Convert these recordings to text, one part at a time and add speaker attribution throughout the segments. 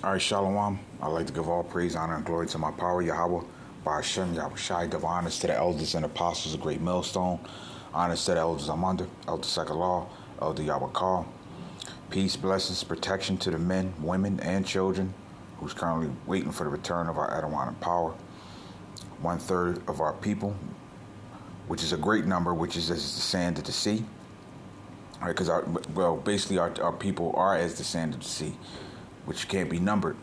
Speaker 1: All right, Shalom. I'd like to give all praise, honor, and glory to my power, Yahweh, by Hashem, Yahweh Shai, double honors to the elders and apostles of Great Millstone, honors to the elders I'm under, Elder Sekalah, Elder Yahweh Call. Peace, blessings, protection to the men, women, and children who's currently waiting for the return of our Adawan power. 1/3 of our people, which is a great number, which is as the sand of the sea. All right, because basically our people are as the sand of the sea, which can't be numbered.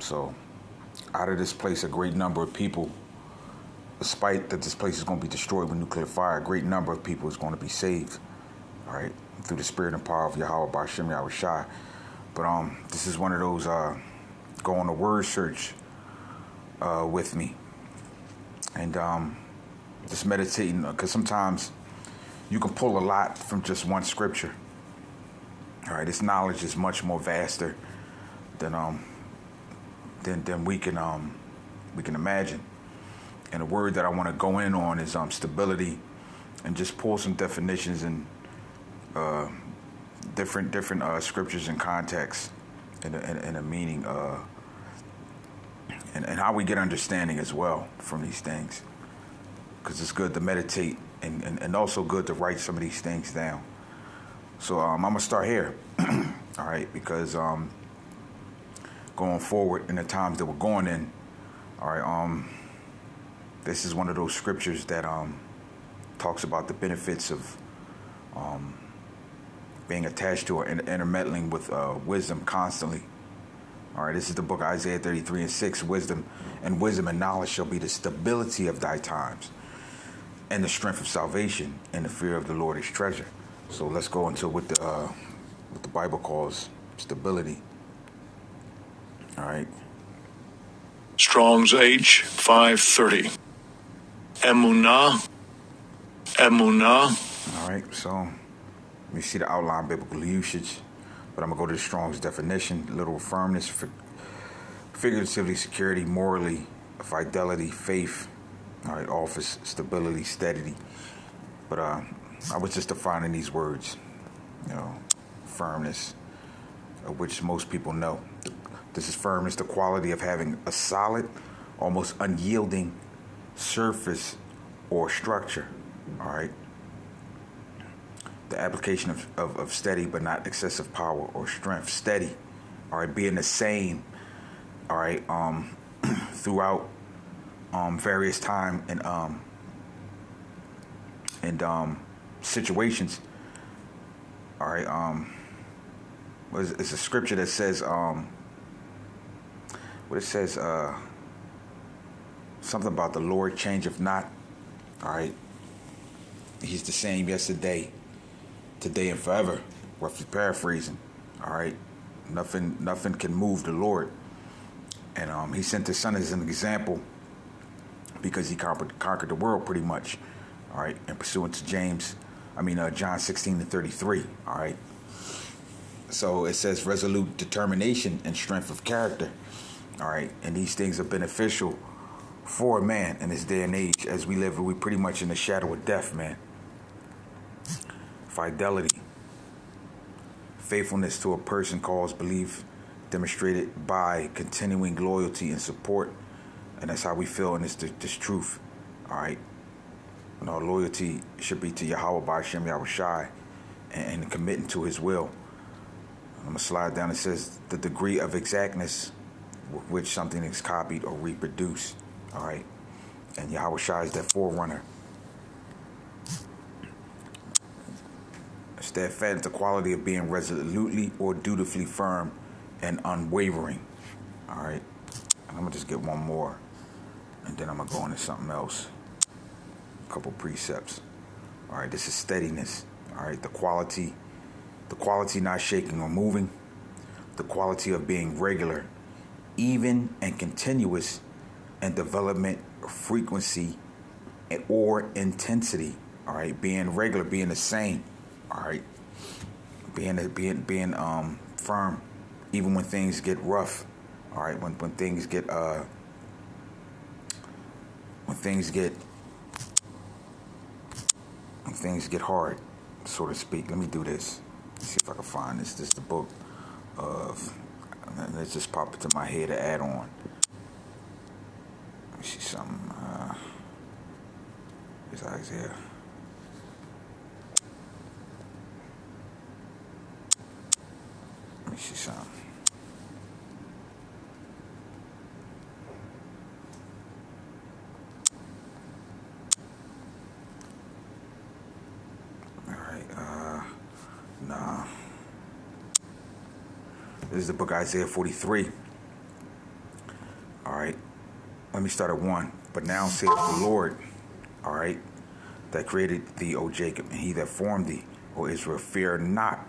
Speaker 1: So out of this place, a great number of people, despite that this place is going to be destroyed with nuclear fire, a great number of people is going to be saved, all right, through the spirit and power of Yahweh by Hashem Yahweh Shai. But this is one of those go on a word search with me, and just meditating, because sometimes you can pull a lot from just one scripture. All right, this knowledge is much more vaster than we can imagine. And the word that I want to go in on is stability, and just pull some definitions and different scriptures and contexts and a meaning and how we get understanding as well from these things, because it's good to meditate and also good to write some of these things down. So I'm gonna start here, all right, because going forward in the times that we're going in, all right, this is one of those scriptures that talks about the benefits of being attached to or intermeddling with wisdom constantly. All right, this is the book of Isaiah 33:6. Wisdom and knowledge shall be the stability of thy times, and the strength of salvation, and the fear of the Lord is treasure. So let's go into what the Bible calls stability. All right.
Speaker 2: Strong's H 530. Emunah.
Speaker 1: All right, so let me see the outline biblical usage, but I'm going to go to the Strong's definition. Literal firmness, figuratively security, morally, fidelity, faith, all right, office, stability, steadity. But I was just defining these words, firmness, which most people know. This is firmness, the quality of having a solid, almost unyielding surface or structure, all right? The application of steady but not excessive power or strength. Steady, all right, being the same, all right, throughout various time and situations, all right. It's a scripture that says something about the Lord changeth not, all right. He's the same yesterday, today, and forever. Roughly paraphrasing, all right. Nothing can move the Lord, and he sent his son as an example because he conquered the world pretty much, all right. And pursuant to John 16:33, all right. So it says resolute determination and strength of character, all right. And these things are beneficial for a man in this day and age as we live. We pretty much in the shadow of death, man. Fidelity, faithfulness to a person calls belief, demonstrated by continuing loyalty and support, and that's how we feel in this truth, all right. And our loyalty should be to Yahweh by Hashem Yahweh Shai, and committing to His will. I'm gonna slide down. It says the degree of exactness with which something is copied or reproduced, all right. And Yahweh Shai is that forerunner. Steadfast, the quality of being resolutely or dutifully firm and unwavering, all right. And I'm gonna just get one more, and then I'm gonna go into something else. A couple precepts, all right. This is steadiness, all right. The quality not shaking or moving. The quality of being regular, even and continuous, and development, frequency, or intensity, all right. Being regular, being the same. All right, being firm, even when things get rough. All right, when things get hard, so to speak. Let me do this. Let's see if I can find this. This is the book of. It just popped into my head to add on. Let me see something. It's Isaiah. Let me see something. All right. Nah. This is the book of Isaiah 43. All right. Let me start at 1. But now saith the Lord, all right, that created thee, O Jacob, and he that formed thee, O Israel, fear not,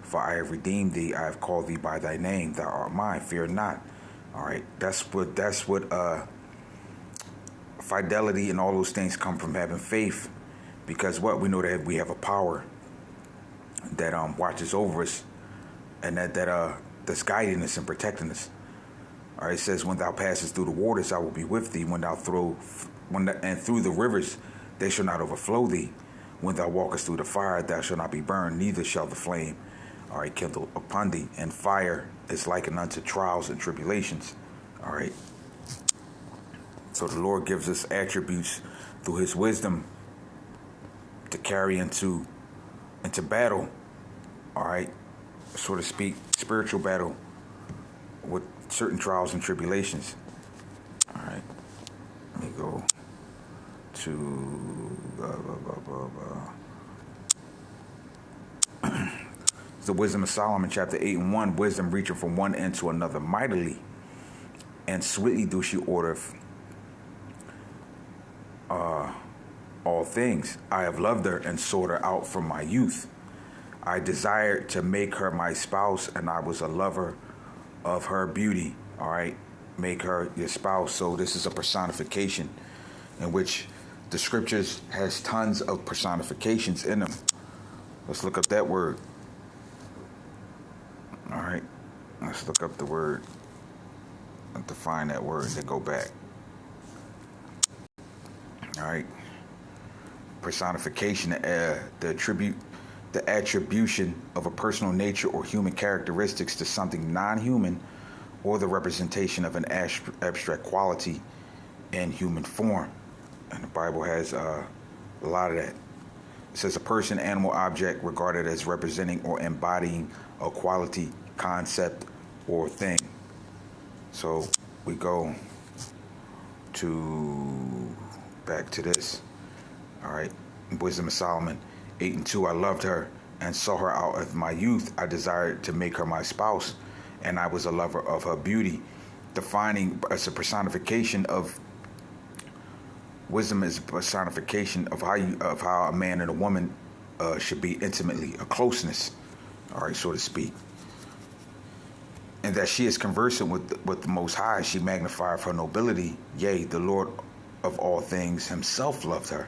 Speaker 1: for I have redeemed thee. I have called thee by thy name. Thou art mine. Fear not. All right. That's what fidelity and all those things come from, having faith, because what we know that we have a power that watches over us, and that's guiding us and protecting us. All right, it says, when thou passest through the waters, I will be with thee. And through the rivers, they shall not overflow thee. When thou walkest through the fire, thou shalt not be burned, neither shall the flame, all right, kindle upon thee. And fire is likened unto trials and tribulations. All right. So the Lord gives us attributes through his wisdom to carry into battle, all right, so to speak, spiritual battle with certain trials and tribulations. All right, let me go to the Wisdom of Solomon, chapter 8 and 1. Wisdom reaching from one end to another mightily, and sweetly do she order all things. I have loved her and sought her out from my youth. I desired to make her my spouse, and I was a lover of her beauty. All right, make her your spouse. So this is a personification in which the scriptures has tons of personifications in them. Let's look up that word. All right, let's look up the word and define that word and then go back. All right, personification, the attribution of a personal nature or human characteristics to something non-human, or the representation of an abstract quality in human form. And the Bible has a lot of that. It says a person, animal, object regarded as representing or embodying a quality, concept, or thing. So we go to back to this. All right, Wisdom of Solomon 8 and 2. I loved her and saw her out of my youth. I desired to make her my spouse, and I was a lover of her beauty. Defining as a personification of wisdom, is a personification of how a man and a woman should be intimately, a closeness, all right, so to speak. And that she is conversant with the Most High, she magnified her nobility. Yea, the Lord of all things himself loved her.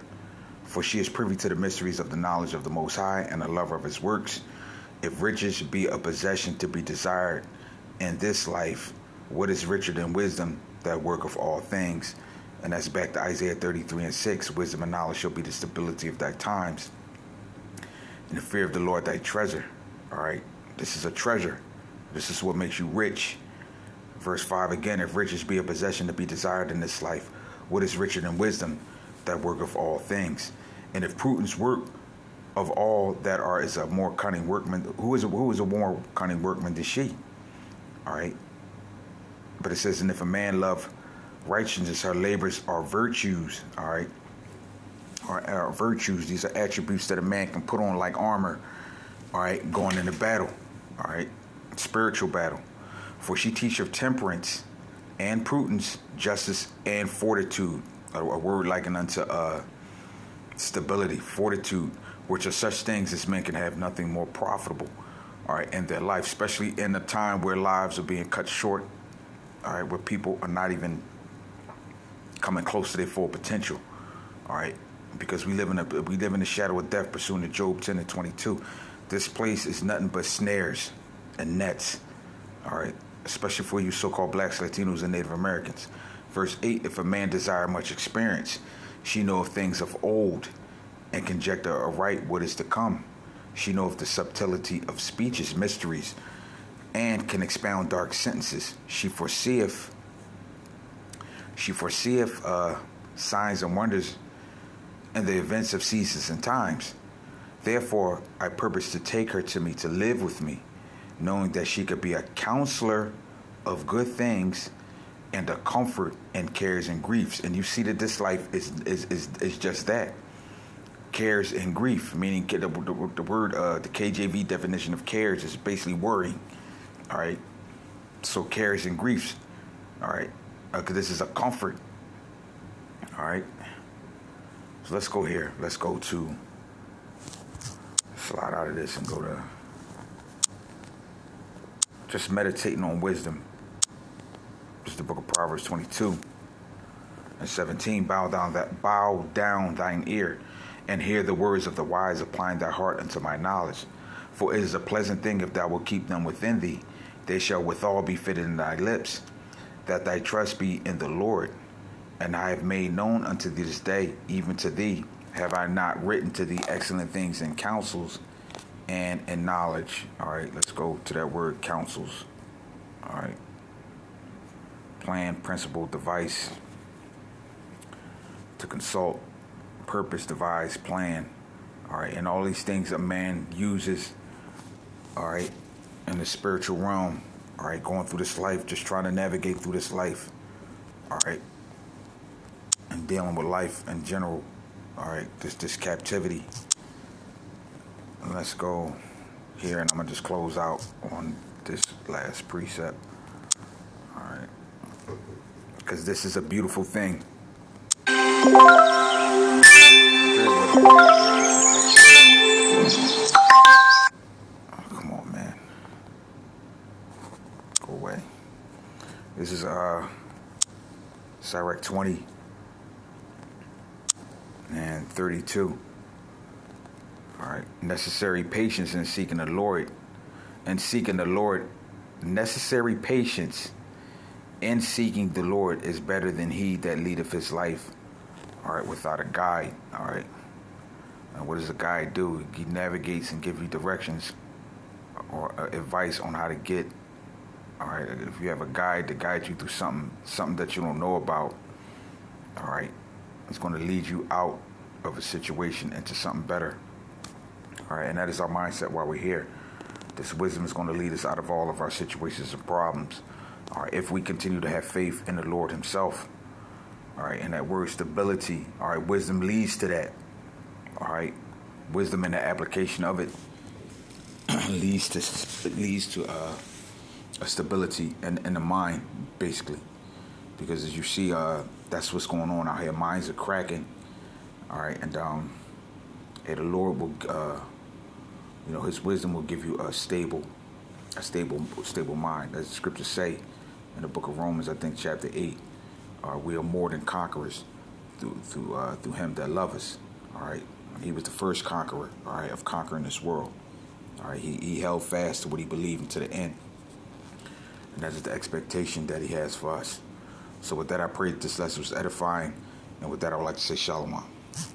Speaker 1: For she is privy to the mysteries of the knowledge of the Most High, and a lover of his works. If riches be a possession to be desired in this life, what is richer than wisdom, that work of all things? And that's back to Isaiah 33 and 6. Wisdom and knowledge shall be the stability of thy times, and the fear of the Lord thy treasure. All right, this is a treasure. This is what makes you rich. Verse 5 again, if riches be a possession to be desired in this life, what is richer than wisdom, that work of all things? And if prudence work of all that are is a more cunning workman, who is a more cunning workman than she? All right. But it says, and if a man love righteousness, her labors are virtues. All right. Are virtues. These are attributes that a man can put on like armor. All right. Going into battle. All right. Spiritual battle. For she teacheth temperance and prudence, justice and fortitude. A word likened unto stability, fortitude, which are such things as men can have nothing more profitable, all right, in their life, especially in a time where lives are being cut short, all right, where people are not even coming close to their full potential, all right, because we live in the shadow of death, pursuing to Job 10 and 22. This place is nothing but snares and nets, all right, especially for you so-called blacks, Latinos, and Native Americans. Verse 8, if a man desire much experience, she knoweth things of old, and conjecture aright what is to come. She knoweth the subtlety of speeches, mysteries, and can expound dark sentences. She foreseeth signs and wonders in the events of seasons and times. Therefore, I purpose to take her to me to live with me, knowing that she could be a counselor of good things and a comfort in cares and griefs. And you see that this life is just that. Cares and grief, meaning the word, the KJV definition of cares is basically worrying. All right. So cares and griefs. All right. Because this is a comfort. All right. So let's go here. Let's go to, slide out of this and go to just meditating on wisdom. This is the book of Proverbs 22 and 17. Bow down thine ear and hear the words of the wise, applying thy heart unto my knowledge. For it is a pleasant thing if thou wilt keep them within thee. They shall withal be fitted in thy lips, that thy trust be in the Lord. And I have made known unto thee this day, even to thee, have I not written to thee excellent things in counsels and in knowledge. All right, let's go to that word, counsels. All right. Plan, principle, device. To consult, purpose, devise, plan. All right, and all these things a man uses, all right, in the spiritual realm, all right, going through this life, just trying to navigate through this life, all right, and dealing with life in general, all right, this captivity. And let's go here, and I'm gonna just close out on this last precept, all right, because this is a beautiful thing. Come on, man. Go away. This is Sirach 20 and 32. All right. Necessary patience in seeking the Lord. Necessary patience in seeking the Lord is better than he that leadeth his life, all right, without a guide. All right. And what does a guide do? He navigates and gives you directions or advice on how to get. All right. If you have a guide to guide you through something that you don't know about, all right, it's going to lead you out of a situation into something better. All right. And that is our mindset while we're here. This wisdom is going to lead us out of all of our situations and problems. All right. If we continue to have faith in the Lord himself. All right. And that word stability. All right. Wisdom leads to that. All right. Wisdom in the application of it leads to a stability in the mind, basically. Because as you see, that's what's going on out here. Minds are cracking. All right. And the Lord will, his wisdom will give you a stable mind. As the scriptures say in the book of Romans, I think chapter 8, we are more than conquerors through him that loves us. All right. He was the first conqueror, all right, of conquering this world. All right. He held fast to what he believed until the end. And that is the expectation that he has for us. So with that, I pray that this lesson was edifying. And with that, I would like to say shalom.